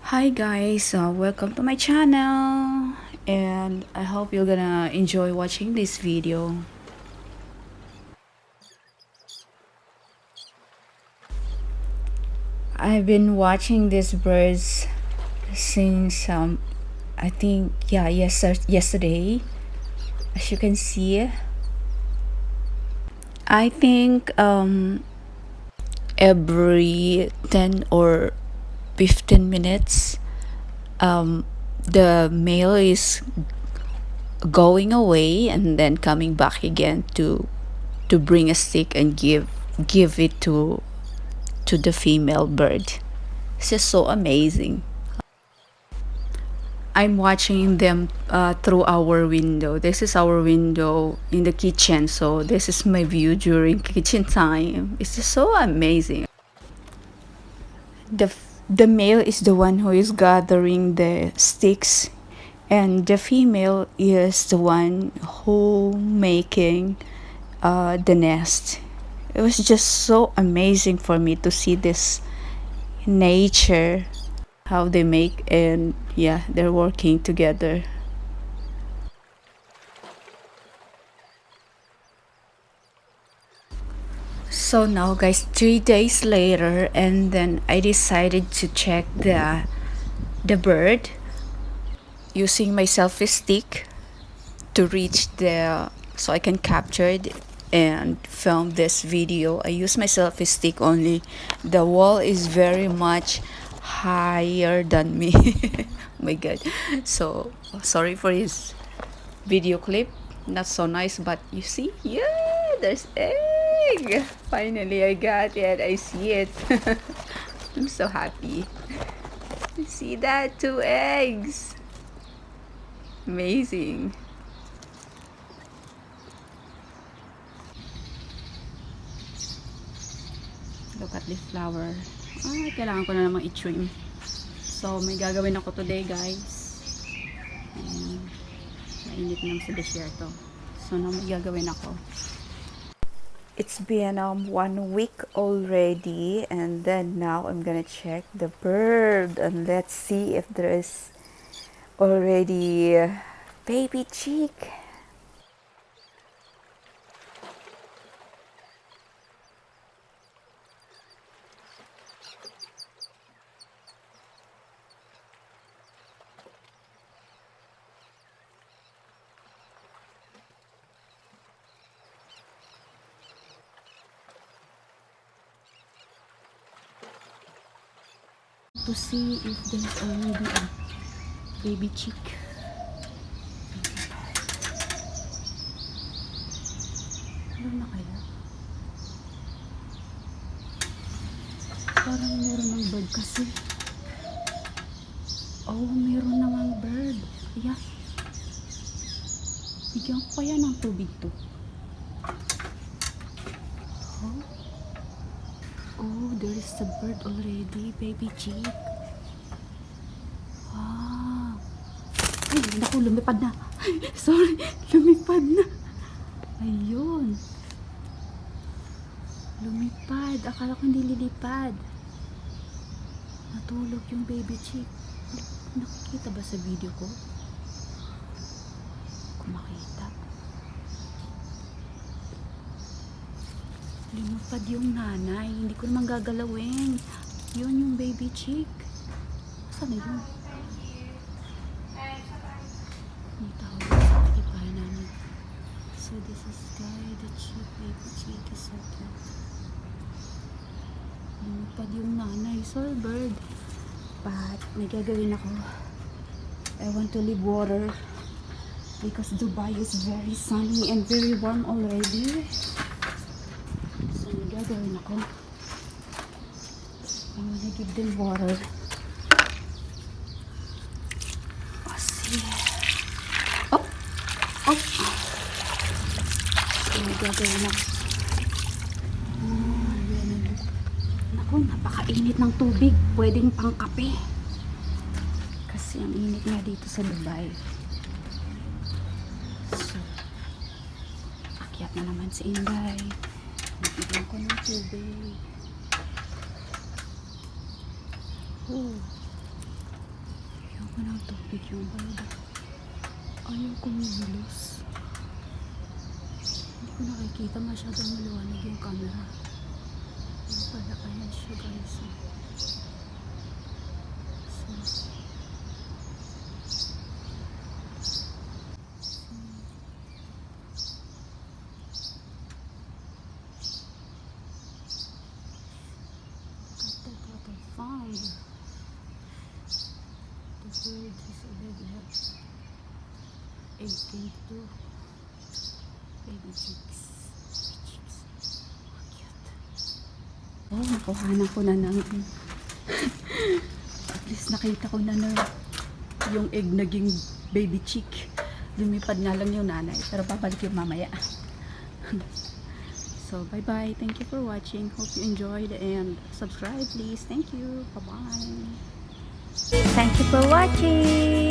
Hi guys, welcome to my channel, and I hope you're gonna enjoy watching this video. I've been watching these birds since I think yesterday. As you can see, I think every 10 or 15 minutes the male is going away and then coming back again to bring a stick and give it to the female bird. It's just so amazing. I'm watching them through our window. This is our window in the kitchen, so this is my view during kitchen time. It's just so amazing. The male is the one who is gathering the sticks, and the female is the one who making the nest. It was just so amazing for me to see this nature, how they make, and yeah, they're working together. So now guys, 3 days later, and then I decided to check the bird using my selfie stick to reach the so I can capture it and film this video. I use my selfie stick only. The wall is very much higher than me. Oh my god. So sorry for his video clip. Not so nice, but you see, yeah, there's egg. Finally I got it. I see it. I'm so happy. You see that? 2 eggs. Amazing. Look at the flower. Kailangan ko na namang i-trim. So, may gagawin ako today, guys. Mainit lang sa desierto. So, may gagawin ako. It's been 1 week already, and then now I'm gonna check the bird, and let's see if there is already baby chick. To see if there's already a baby chick. Ano na kaya? Parang meron ng bird kasi. Oh, meron namang bird. Ayan. Bigyan ko kaya ng tubig to. Oh, there is a bird already, baby chick. Ah. Ay, naku, lumipad na. Sorry, lumipad na. Ayun. Lumipad. Akala ko hindi lilipad. Natulog yung baby chick. Nakikita ba sa video ko? Kung makita. Lumipad yung nanay. Hindi ko naman gagalawin. Yun yung baby chick. Saan na yun? Ang tawag sa katipahin namin. So this is guy, the chick, baby chick is so cute. Lumipad yung nanay. Sorry bird. But may gagawin ako. I want to leave water because Dubai is very sunny and very warm already. Gagawin ako. I'm gonna give them water. Oh, see. Oh! Oh! So, gagawin ako. Naku, napakainit ng tubig. Pwedeng pang kape. Kasi ang init nga dito sa Dubai. So, akyat na naman si Inday. Bigyan ko ng tubig. Walang tubig yung balda. Ayaw kumilos. Hindi ko nakikita, masyadong maliwanag yung camera. Yung pala, ayan siya guys. What I found. The bird is already have 8.2 baby chicks. Cute. Oh, nakuhanan ko na ng at least nakita ko na yung egg naging baby chick. Lumipad nga lang yung nanay, pero babalik yung mamaya. So bye bye, thank you for watching, hope you enjoyed, and subscribe please. Thank you, bye bye. Thank you for watching.